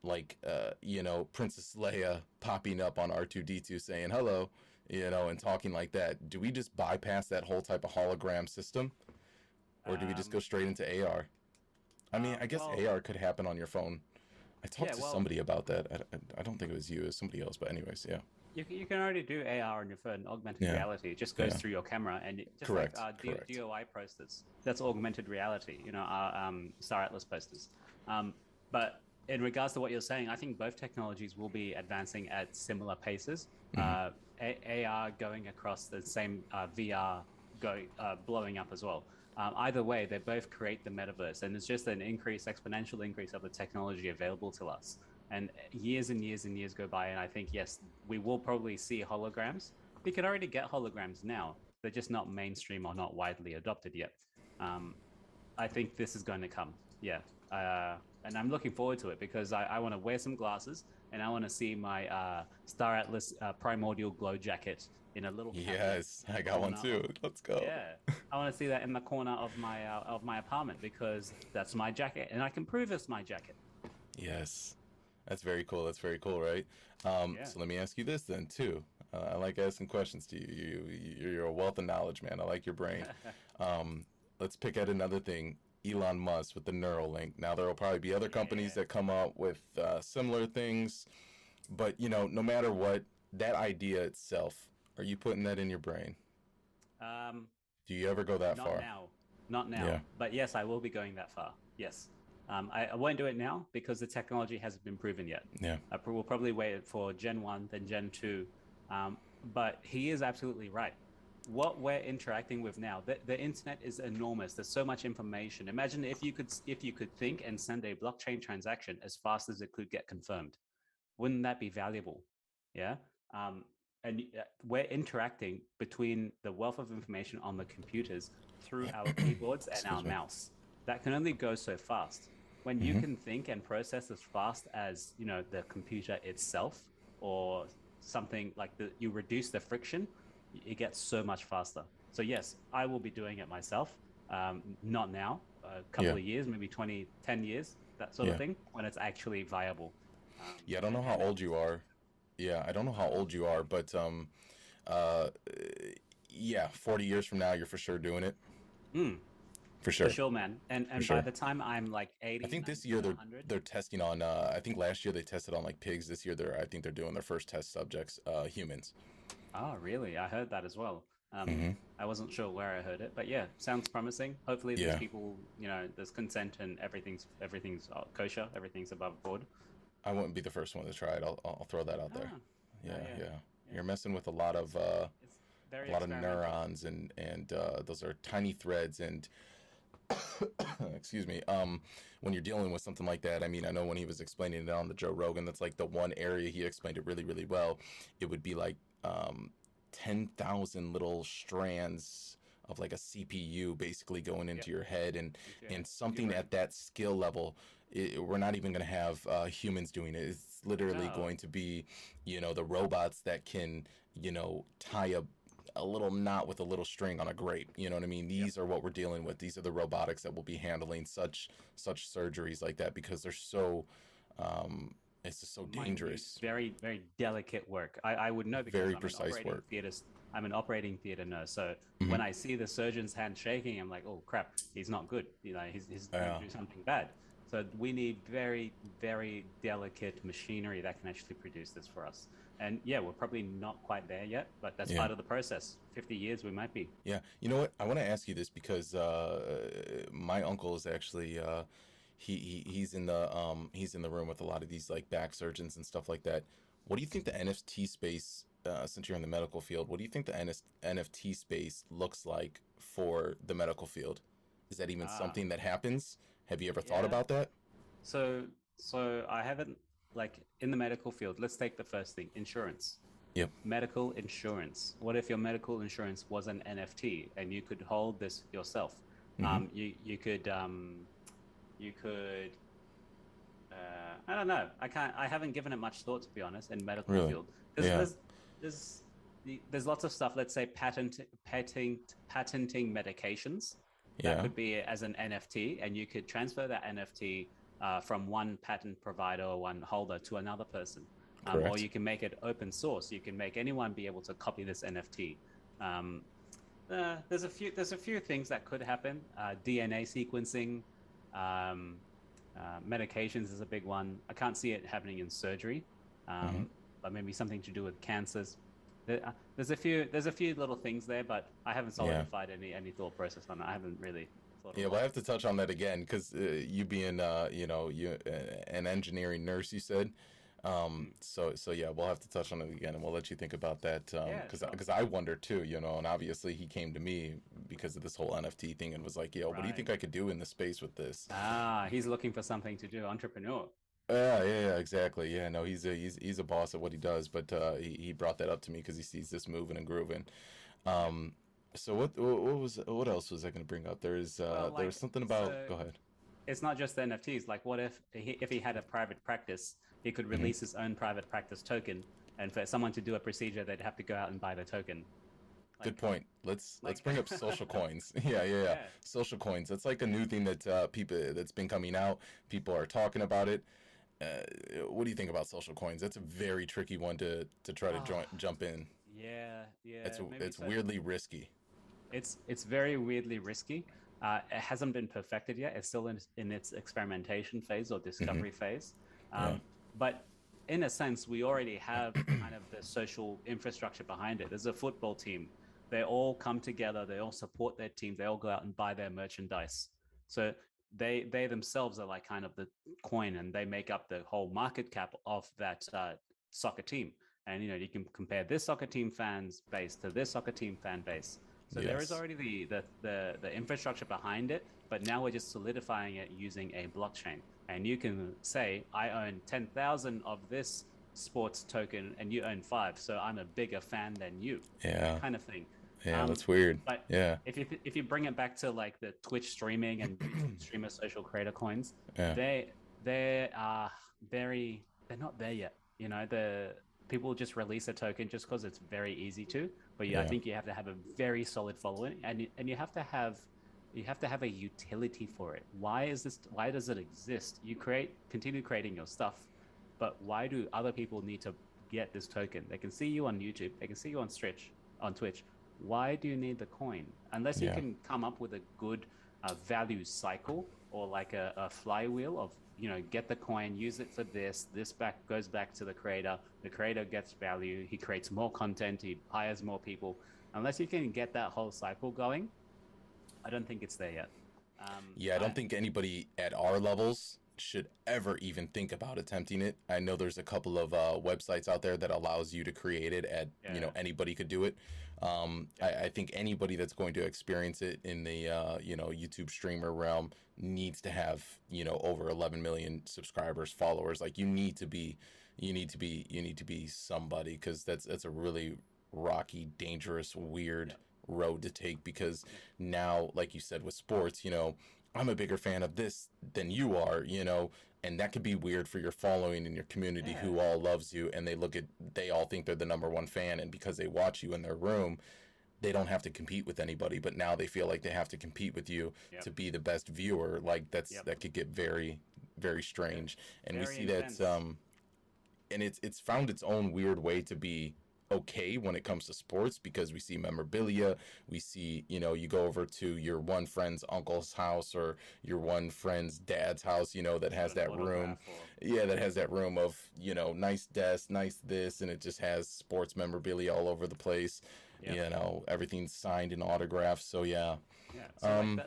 like you know, Princess Leia popping up on R2-D2 saying hello? You know, and talking like that. Do we just bypass that whole type of hologram system? Or do we just go straight into AR? I mean, I guess AR could happen on your phone. I talked to somebody about that. I don't think it was you, it was somebody else, but anyways, yeah. You can already do AR on your phone, augmented reality. It just goes through your camera, and just like DOI posters. That's augmented reality, you know, Star Atlas posters. But in regards to what you're saying, I think both technologies will be advancing at similar paces. AR going across the same VR blowing up as well. Either way, they both create the metaverse, and it's just an exponential increase of the technology available to us. And years and years and years go by, and I think, yes, we will probably see holograms. We can already get holograms now. They're just not mainstream or not widely adopted yet. I think this is going to come, and I'm looking forward to it because I want to wear some glasses and I want to see my Star Atlas primordial glow jacket in a little cabinet. Yes, I got one too. Let's go. Yeah, I want to see that in the corner of my apartment because that's my jacket and I can prove it's my jacket. Yes, that's very cool. That's very cool, right? So let me ask you this then too. I like asking questions to you. You're a wealth of knowledge, man. I like your brain. Let's pick at another thing. Elon Musk with the Neuralink. Now there will probably be other companies Yeah. that come up with similar things, but no matter what, that idea itself, are you putting that in your brain? Um, Do you ever go that Not far? now, not Yeah, now. But yes, I will be going that far. Yes, I won't do it now because the technology hasn't been proven yet. yeah, We'll probably wait for Gen 1, then Gen 2. But he is absolutely right. What we're interacting with now, the internet is enormous. There's so much information. Imagine if you could think and send a blockchain transaction as fast as it could get confirmed. Wouldn't that be valuable? Yeah. Um, and we're interacting between the wealth of information on the computers through our keyboards and our excuse me. mouse. That can only go so fast. When you Hmm. can think and process as fast as the computer itself, or something like you reduce the friction, it gets so much faster. So yes, I will be doing it myself. Not now, a couple Yeah, of years, maybe 20, 10 years, that sort of yeah, thing, when it's actually viable. yeah. I don't know how And old you are. Yeah, I don't know how old you are, but uh, yeah, 40 years from now, you're for sure doing it. mm, For for sure, sure, man. for And by sure. the time I'm like I 80, think this 90, year 100. they're testing on. I think last year they tested on like pigs. This year I think they're doing their first test subjects, humans. Oh, really? I heard that as well. Hmm. I wasn't sure where I heard it, but yeah, sounds promising. Hopefully, these Yeah, people, there's consent and everything's kosher, everything's above board. I wouldn't be the first one to try it. I'll throw that out there. Ah, Yeah, yeah, yeah. yeah. You're messing with It's very a lot of experimental. neurons and those are tiny threads and excuse me. When you're dealing with something like that, I mean, I know when he was explaining it on the Joe Rogan, that's like the one area he explained it really, really well. It would be like 10,000 little strands of like a CPU basically going Yep, into your head, into your head, and into your something brain. at that skill level. We're not even going to have humans doing it. It's literally Oh, going to be, the robots that can, tie a little knot with a little string on a grape. You know what I mean? yep. These are what we're dealing with. These are the robotics that will be handling such surgeries like that because they're so um, it's just so Minute, dangerous. very, very delicate work. I would know because Very precise work. I'm an operating theater nurse. So Hmm. when I see the surgeon's hand shaking, I'm like, oh crap, he's not good. He's going to Yeah, do something bad. So we need very, very delicate machinery that can actually produce this for us. And yeah, we're probably not quite there yet, but that's yeah, part of the process. 50 years we might be. yeah. You know what? I want to ask you this because my uncle is actually he's in the room with a lot of these like back surgeons and stuff like that. What do you think the NFT space, since you're in the medical field, what do you think the NFT space looks like for the medical field? Is that even Ah, something that happens? Have you ever thought yeah. about that? So so I haven't, like, in the medical field, let's take the first thing, insurance. Yep. Medical insurance. What if your medical insurance was an NFT and you could hold this yourself? Hmm. You could I don't know. I haven't given it much thought, to be honest, in medical Really? field. Yeah. There's there's lots of stuff. Let's say patenting medications that Yeah. could be as an NFT, and you could transfer that NFT from one patent provider or one holder to another person. Or Correct. you can make it open source. You can make anyone be able to copy this NFT. Um, there's a few things that could happen. DNA sequencing, um, medications is a big one. I can't see it happening in surgery, Hmm. but maybe something to do with cancers. There's a few little things there, but I haven't Yeah. solidified any thought process on it. I haven't really thought a Yeah, well, lot. I have to touch on that again because you being, an engineering nurse, you said. Mm. So yeah, we'll have to touch on it again, and we'll let you think about that. Yeah, Because sure. I wonder too, and obviously he came to me because of this whole NFT thing and was like, "Yo, what do you Right. think I could do in this space with this?" Ah, he's looking for something to do. Entrepreneur. Yeah, exactly. Yeah, no, he's a boss at what he does, but he brought that up to me because he sees this moving and grooving. Yep. Um, so what else was I going to bring up? Well, There's like, something about. so Go ahead. it's not just the NFTs. Like, what if he had a private practice, he could Hmm. release his own private practice token, and for someone to do a procedure, they'd have to go out and buy the token. Good Like, point. Let's like, bring up social coins. Yeah. yeah, Social coins. That's like a new thing that that's been coming out. People are talking about it. What do you think about social coins? That's a very tricky one to try to oh, jump in. yeah, yeah. Maybe It's so. weirdly risky. It's very weirdly risky. It hasn't been perfected yet. It's still in its experimentation phase or Hmm. discovery phase. Yeah. But in a sense, we already have kind of the social infrastructure behind it. There's a football team. They all come together. They all support their team. They all go out and buy their merchandise. So they themselves are like kind of the coin, and they make up the whole market cap of that soccer team. And you can compare this soccer team fans base to this soccer team fan base. So there is Yes. already the infrastructure behind it, but now we're just solidifying it using a blockchain. And you can say, I own 10,000 of this sports token and you own five. So I'm a bigger fan than you, Yeah. kind of thing. Yeah. Um, That's weird. but Yeah. if you bring it back to like the Twitch streaming and YouTube streamer social creator coins, Yeah. they are they're not there yet. The people just release a token just because it's very easy to. But yeah, I Yeah. think you have to have a very solid following, and you have to have a utility for it. Why does it exist? Continue creating your stuff, but why do other people need to get this token? They can see you on YouTube, they can see you on Twitch. Why do you need the coin? Unless you Yeah. can come up with a good value cycle, or like a flywheel of, get the coin, use it for this back goes back to the creator gets value, he creates more content, he hires more people. Unless you can get that whole cycle going, I don't think it's there yet. Yeah, I I don't think anybody at our levels should ever even think about attempting it. I know there's a couple of websites out there that allows you to create it at, Yeah, anybody could do it. yeah, I think anybody that's going to experience it in the, YouTube streamer realm needs to have, over 11 million subscribers, followers. Like you need to be somebody, because that's a really rocky, dangerous, weird yeah, road to take, because yeah, now, like you said with sports, I'm a bigger fan of this than you are, and that could be weird for your following and your community yeah, who all loves you, and they all think they're the number one fan, and because they watch you in their room, they don't have to compete with anybody, but now they feel like they have to compete with you yep, to be the best viewer. Like yep, that could get very, very yeah. strange, and we Very see that, intense. and it's found its own weird way to be okay when it comes to sports, because we see memorabilia, we see, you go over to your one friend's uncle's house or your one friend's dad's house, that Got has an that room. autograph or Yeah, that has that room of, nice desk, nice this, and it just has sports memorabilia all over the place. yep. Everything's signed and autographed. So yeah. Yeah. So like um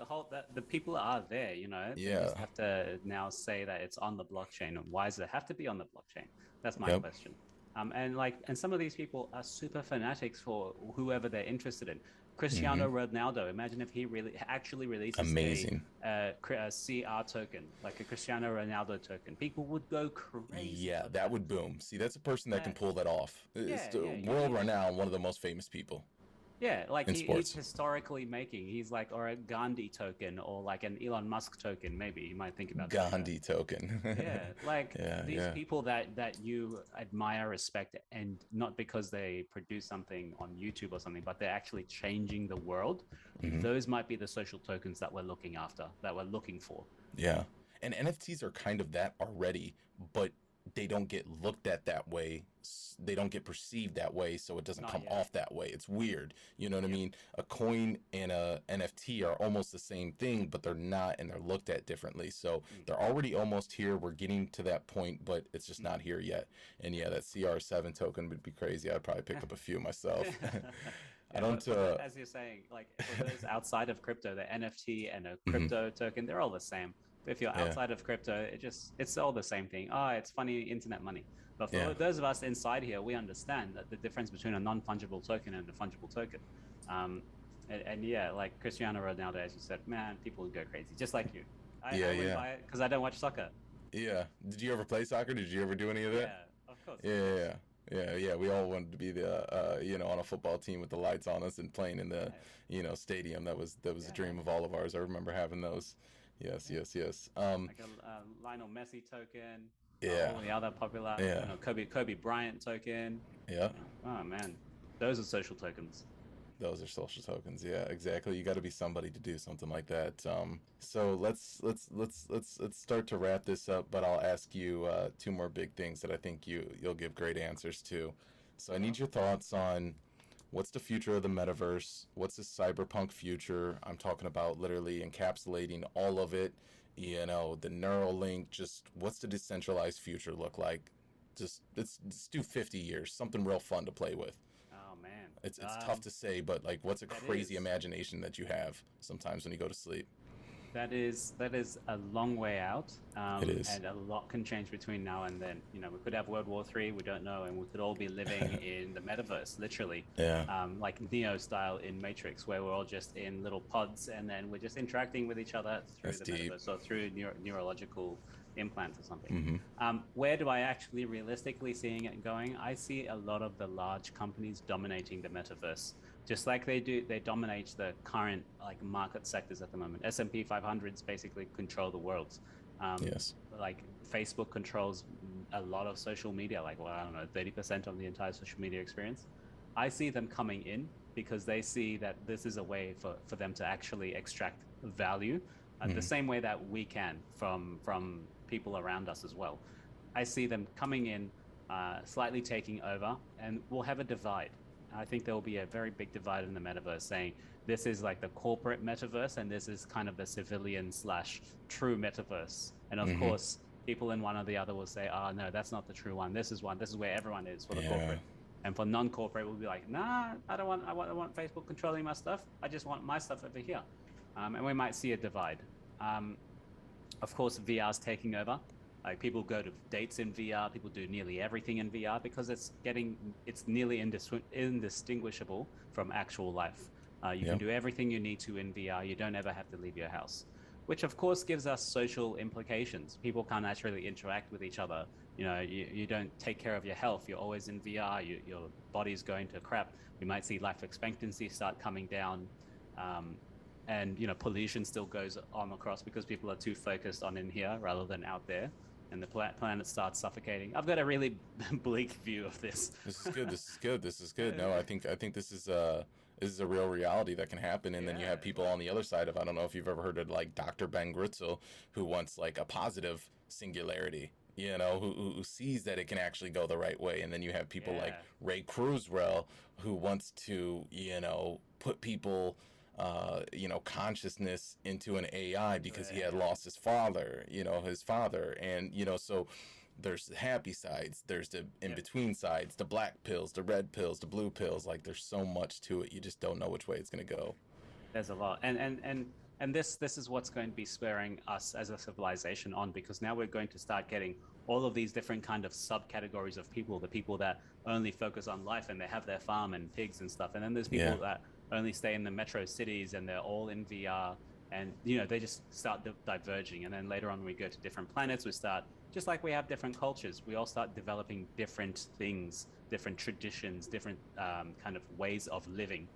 the people are there, they yeah. just have to now say that it's on the blockchain. And why does it have to be on the blockchain? That's my Yep. question. And some of these people are super fanatics for whoever they're interested in. Hmm. Cristiano Ronaldo. Imagine if he really actually releases Amazing. a CR token, like a Cristiano Ronaldo token. People would go crazy Yeah, for that that. would boom. See, that's a person that can That pull that off. It's Yeah, the yeah. world renowned, one of the most famous people Yeah, like in he's sports. historically making. He's like, or a Gandhi token, or like an Elon Musk token. Maybe you might think about doing that. Gandhi token. Yeah, like Yeah, these yeah. people that you admire, respect, and not because they produce something on YouTube or something, but they're actually changing the world. Hmm. Those might be the social tokens that we're looking after, that we're looking for. Yeah. And NFTs are kind of that already, but they don't get looked at that way. They don't get perceived that way, so it doesn't Not come yet. off that way. It's weird. You know what I Yep. mean? A coin and a NFT are almost the same thing, but they're not, and they're looked at differently. So Mm, they're already almost here. We're getting to that point, but it's just mm. not here yet. And yeah, that CR7 token would be crazy. I'd probably pick up a few myself. I Yeah, don't. as you're saying, like for those outside of crypto, the NFT and a Mhm. crypto token, they're all the same. But if you're Yeah, outside of crypto, it's all the same thing. Oh, it's funny internet money. But yeah. for those of us inside here, we understand that the difference between a non-fungible token and a fungible token. Um, and yeah, like Cristiano Ronaldo, as you said, man, people would go crazy, just like you. Yeah, I wouldn't yeah, buy it because I don't watch soccer. yeah. Did you ever play soccer? Did you ever do any of that? Yeah, of course, Yeah, of yeah, course. yeah. Yeah, yeah, we all wanted to be the, on a football team with the lights on us and playing in the, Yeah, stadium. That was a yeah, dream of all of ours. I remember having those. Yes, yeah. yes, yes. Like a Lionel Messi token, Yeah, all the other popular, yeah, Kobe Bryant token. yeah. Oh man, those are social tokens. Those are social tokens. Yeah, exactly. You got to be somebody to do something like that. So let's start to wrap this up. But I'll ask you two more big things that I think you'll give great answers to. So I Uh-huh. need your thoughts on what's the future of the metaverse? What's the cyberpunk future? I'm talking about literally encapsulating all of it. You know, the neural link. Just what's the decentralized future look like? Just let's do 50 years, something real fun to play with. Oh man, It's tough to say, but like, what's a that crazy is. imagination that you have sometimes when you go to sleep? That is a long way out, It is. and a lot can change between now and then. We could have World War III, we don't know, and we could all be living in the metaverse, literally, Yeah, like Neo style in Matrix, where we're all just in little pods, and then we're just interacting with each other through that's the deep. metaverse or through neurological implants or something. Mm-hmm. Where do I actually realistically seeing it going? I see a lot of the large companies dominating the metaverse, just like they dominate the current like market sectors at the moment. S&P 500s basically control the world. um, Yes. like Facebook controls a lot of social media, like, well, I don't know, 30% of the entire social media experience. I see them coming in because they see that this is a way for them to actually extract value, the Mm-hmm. same way that we can from people around us as well. I see them coming in, slightly taking over, and we'll have a divide. I think there will be a very big divide in the metaverse, saying this is like the corporate metaverse, and this is kind of the civilian slash true metaverse. And of Mm-hmm. course, people in one or the other will say, "Oh no, that's not the true one. This is one. This is where everyone is for the Yeah. corporate." And for non-corporate, we'll be like, "Nah, I don't want. I want Facebook controlling my stuff. I just want my stuff over here." And we might see a divide. Um, of course, VR is taking over. Like, people go to dates in VR, people do nearly everything in VR because it's nearly indistinguishable from actual life. You can Yep. do everything you need to in VR. You don't ever have to leave your house, which of course gives us social implications. People can't actually interact with each other. You don't take care of your health. You're always in VR. Your body's going to crap. We might see life expectancy start coming down. Um, and pollution still goes on across because people are too focused on in here rather than out there, and the planet starts suffocating. I've got a really bleak view of this. This is good. This is good. This is good. No, I think this is a real reality that can happen. And then you Yeah, have people on the other side of, I don't know if you've ever heard of like Dr. Ben Gritzel, who wants like a positive singularity. You know, who sees that it can actually go the right way. And then you have people like yeah, Ray Kurzweil, who wants to, put people, consciousness into an AI into because an he had AI. lost his father, his father. And, so there's the happy sides, there's the in Yep. between sides, the black pills, the red pills, the blue pills. Like, there's so much to it. You just don't know which way it's going to go. There's a lot, and this is what's going to be spurring us as a civilization on, because now we're going to start getting all of these different kind of subcategories of people. The people that only focus on life and they have their farm and pigs and stuff, and then there's Yeah. people that only stay in the metro cities and they're all in VR, and they just start diverging. And then later on, we go to different planets. We start, just like we have different cultures, we all start developing different things, different traditions, different kind of ways of living,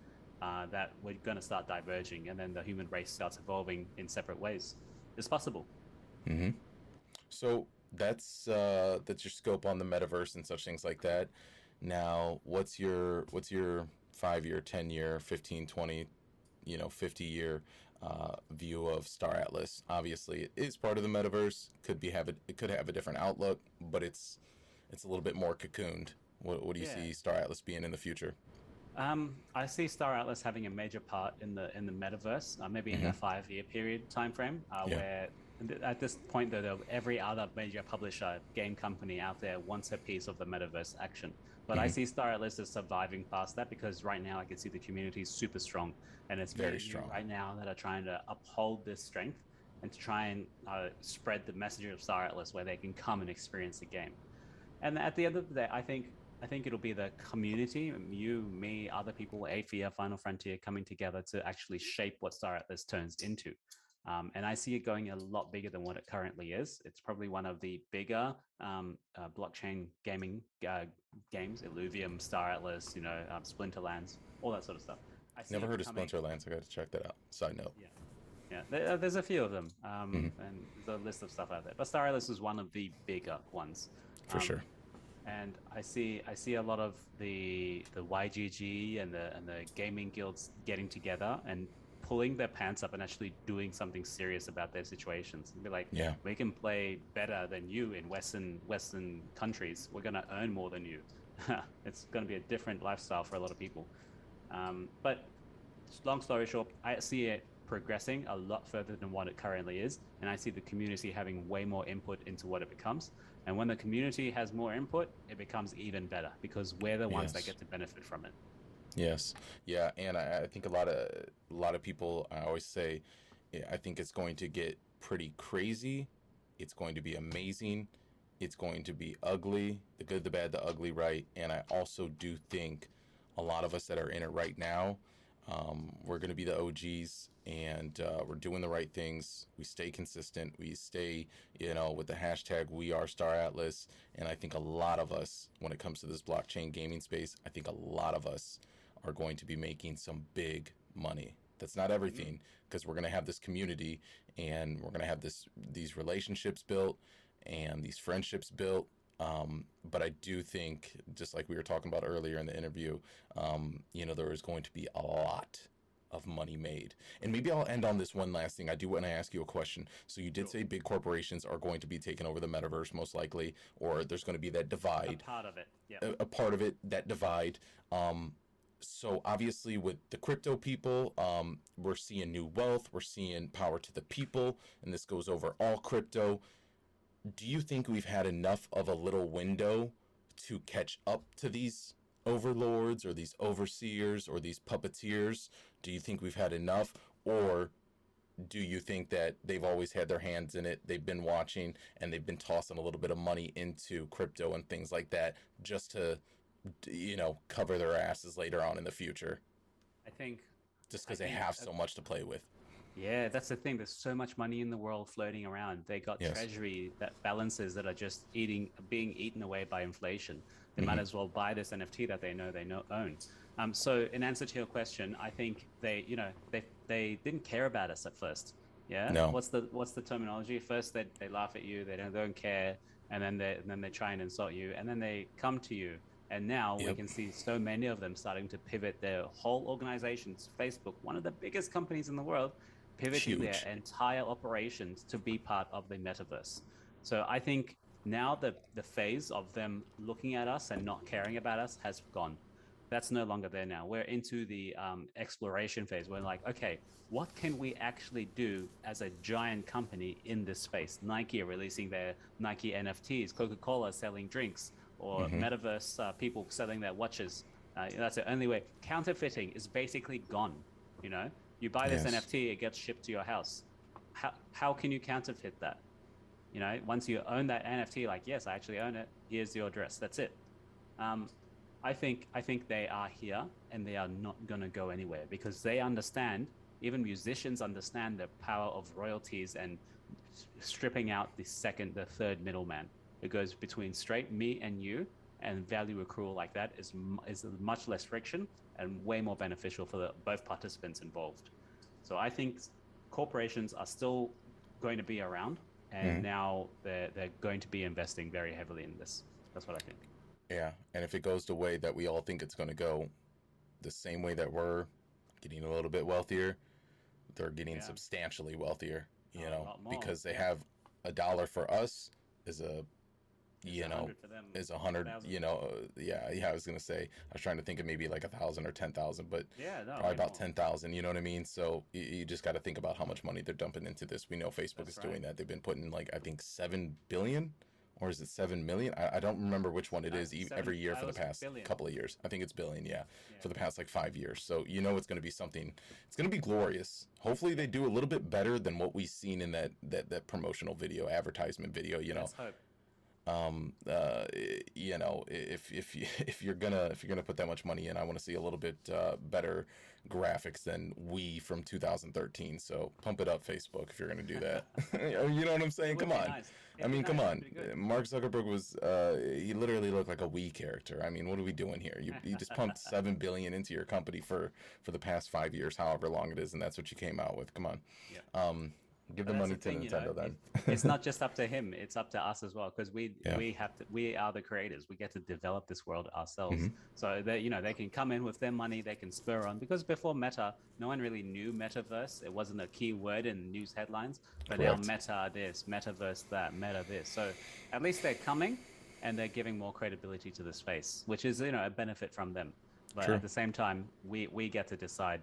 that we're going to start diverging, and then the human race starts evolving in separate ways. It's possible. Mm-hmm. So that's your scope on the metaverse and such things like that. Now, what's your 5 year, 10 year, 15, 20, 50 year view of Star Atlas? Obviously, it is part of the metaverse. It could have a different outlook, but it's a little bit more cocooned. What do you Yeah. see Star Atlas being in the future? I see Star Atlas having a major part in the metaverse, maybe in Mm-hmm. a 5-year period time frame, Yeah. where at this point, though, every other major publisher game company out there wants a piece of the metaverse action. But I Mm-hmm. see Star Atlas as surviving past that, because right now I can see the community is super strong, and it's me Very and you strong. right now that are trying to uphold this strength and to try and spread the message of Star Atlas, where they can come and experience the game. And at the end of the day, I think it'll be the community, you, me, other people, Aphia, Final Frontier, coming together to actually shape what Star Atlas turns into. And I see it going a lot bigger than what it currently is. It's probably one of the bigger blockchain gaming games: Illuvium, Star Atlas, Splinterlands, all that sort of stuff. I see Never it heard of becoming, Splinterlands. I got to check that out. Side note. yeah, yeah. There's a few of them, Mm-hmm. and there's a list of stuff out there. But Star Atlas is one of the bigger ones. For Um, sure. and I see a lot of the YGG and the gaming guilds getting together and pulling their pants up and actually doing something serious about their situations, and be like, Yeah. we can play better than you in Western countries. We're going to earn more than you. It's going to be a different lifestyle for a lot of people. But long story short, I see it progressing a lot further than what it currently is. And I see the community having way more input into what it becomes. And when the community has more input, it becomes even better because we're the ones that Yes. get to benefit from it. Yes. Yeah, and I think a lot of people, I always say, yeah, I think it's going to get pretty crazy. It's going to be amazing. It's going to be ugly, the good, the bad, the ugly, right? And I also do think a lot of us that are in it right now, we're going to be the OGs, and we're doing the right things. We stay consistent. We stay, with the hashtag We Are Star Atlas. And I think a lot of us, when it comes to this blockchain gaming space, I think a lot of us are going to be making some big money. That's not Mm-hmm. everything, because we're going to have this community, and we're going to have these relationships built and these friendships built. But I do think, just like we were talking about earlier in the interview, there is going to be a lot of money made. And maybe I'll end on this one last thing. I do want to ask you a question. So you did Sure. say big corporations are going to be taking over the metaverse most likely, or there's going to be that A divide, part of it. Yeah. a part of it, that divide. So obviously with the crypto people, we're seeing new wealth, we're seeing power to the people, and this goes over all crypto. Do you think we've had enough of a little window to catch up to these overlords or these overseers or these puppeteers? Do you think we've had enough, or do you think that they've always had their hands in it? They've been watching, and they've been tossing a little bit of money into crypto and things like that just to, cover their asses later on in the future, I think, just I because they think, have so much to play with. yeah, that's the thing. There's so much money in the world floating around. They got Yes. treasury that balances that are just being eaten away by inflation. They might Mm-hmm. as well buy this NFT that they know own. So in answer to your question, I think they didn't care about us at first. Yeah. No. What's the terminology? First they laugh at you, they don't care, and then they try and insult you, and then they come to you. And now we Yep. can see so many of them starting to pivot their whole organizations. Facebook, one of the biggest companies in the world, pivoting their Huge. entire operations to be part of the metaverse. So I think now the phase of them looking at us and not caring about us has gone. That's no longer there now. We're into the exploration phase. We're like, okay, what can we actually do as a giant company in this space? Nike are releasing their Nike NFTs, Coca-Cola selling drinks, or Mm-hmm. metaverse people selling their watches. That's the only way. Counterfeiting is basically gone. You know, you buy this Yes. NFT, it gets shipped to your house. How can you counterfeit that? Once you own that NFT, like, yes, I actually own it. Here's your address. That's it. Um, I think they are here and they are not gonna go anywhere because they understand. Even musicians understand the power of royalties and stripping out the third middleman. It goes between straight me and you, and value accrual like that is much less friction and way more beneficial for both participants involved. So I think corporations are still going to be around, and Mm-hmm. now they're going to be investing very heavily in this. That's what I think. Yeah. And if it goes the way that we all think it's going to go, the same way that we're getting a little bit wealthier, they're getting Yeah, substantially wealthier, a lot more. because they Yeah, have a dollar for us is a, it's you a know, hundred for them, is a a hundred, thousand. yeah, yeah. I was gonna say, I was trying to think of maybe like 1,000 or 10,000, but Yeah, no, probably way about more. 10,000. You know what I mean? So you just got to think about how much money they're dumping into this. We know Facebook is That's right. doing that. They've been putting like I think 7 billion, or is it 7 million? I don't remember which one it is Seven. every year I for the was past billion. couple of years. I think it's billion, yeah, Yeah. for the past like 5 years. So it's going to be something. It's going to be glorious. Hopefully they Yep. do a little bit better than what we've seen in that promotional video, advertisement video. Let's hope. If you're gonna put that much money in, I want to see a little bit better graphics than we from 2013. So pump it up, Facebook, if you're gonna do that. You know what I'm It saying? would Come be on. nice. I It'd be mean, come nice. It'd on. be good. Mark Zuckerberg was he literally looked like a Wii character. I mean, what are we doing here? You just pumped 7 billion into your company for the past 5 years, however long it is, and that's what you came out with. Come on. Yeah. Um, give But the that's money the to thing, Nintendo it's then. not just up to him; it's up to us as well, because we Yeah. we have to. We are the creators. We get to develop this world Hmm. ourselves. So they can come in with their money. They can spur on because before Meta, no one really knew metaverse. It wasn't a key word in news headlines. But now Correct. Meta this, metaverse that, Meta this. So at least they're coming, and they're giving more credibility to the space, which is a benefit from them. But True. at the same time, we get to decide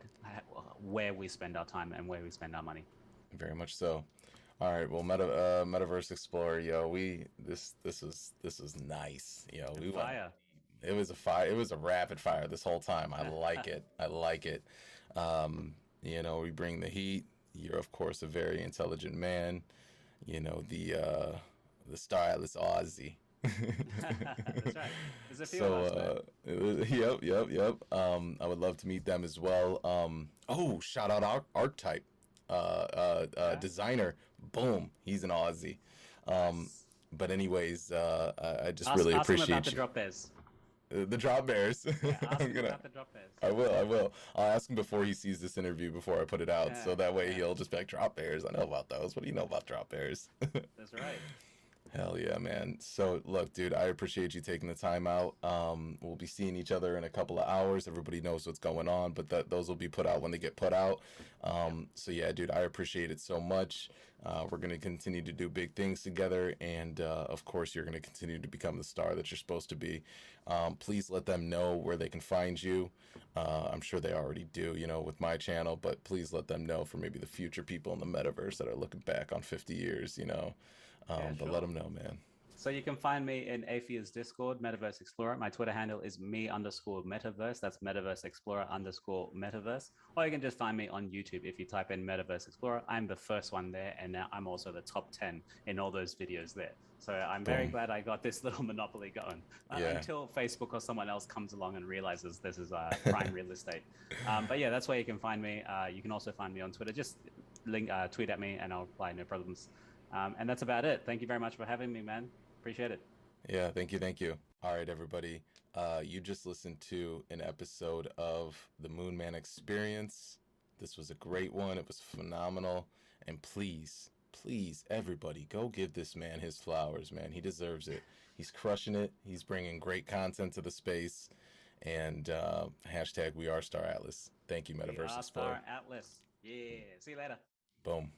where we spend our time and where we spend our money. Very much so. All right, well, Metaverse Explorer, yo, this was nice, yo. We went. Fire. It was a fire. It was a rapid fire this whole time. I like it. I like it. Um, we bring the heat. You're of course a very intelligent man. The stylist Aussie. That's right. There's a few of So us, man. yep. I would love to meet them as well. Oh, shout out Archetype, Yeah. designer. Boom, he's an Aussie. Um, Nice. but anyways, I just Ask really ask him about the appreciate you. drop bears. The drop bears. Yeah, ask I'm him gonna. about the drop bears. I will. I will. I'll ask him before he sees this interview before I put it out, Yeah, so that way yeah. he'll just be like, "Drop bears. I know about those. What do you know about drop bears?" That's right. Hell yeah, man. So, look, dude, I appreciate you taking the time out. We'll be seeing each other in a couple of hours. Everybody knows what's going on, but those will be put out when they get put out. Yep. So, yeah, dude, I appreciate it so much. We're going to continue to do big things together. And, of course, you're going to continue to become the star that you're supposed to be. Please let them know where they can find you. I'm sure they already do, with my channel, but please let them know for maybe the future people in the metaverse that are looking back on 50 years. Yeah, But let sure. them know, man. So you can find me in Aphia's Discord, Metaverse Explorer. My Twitter handle is me_metaverse. That's Metaverse Explorer _metaverse. Or you can just find me on YouTube if you type in Metaverse Explorer. I'm the first one there, and now I'm also the top 10 in all those videos there. So I'm very Boom. glad I got this little monopoly going Yeah. until Facebook or someone else comes along and realizes this is prime real estate. But yeah, that's where you can find me. You can also find me on Twitter. Just tweet at me and I'll reply, no problems. And that's about it. Thank you very much for having me, man. Appreciate it. Yeah, thank you, thank you. All right, everybody. You just listened to an episode of the Moon Man Experience. This was a great one. It was phenomenal. And please, please, everybody, go give this man his flowers, man. He deserves it. He's crushing it. He's bringing great content to the space. And hashtag We Are Star Atlas. Thank you, We Metaverse are Explorer. Star Atlas. Yeah. See you later. Boom.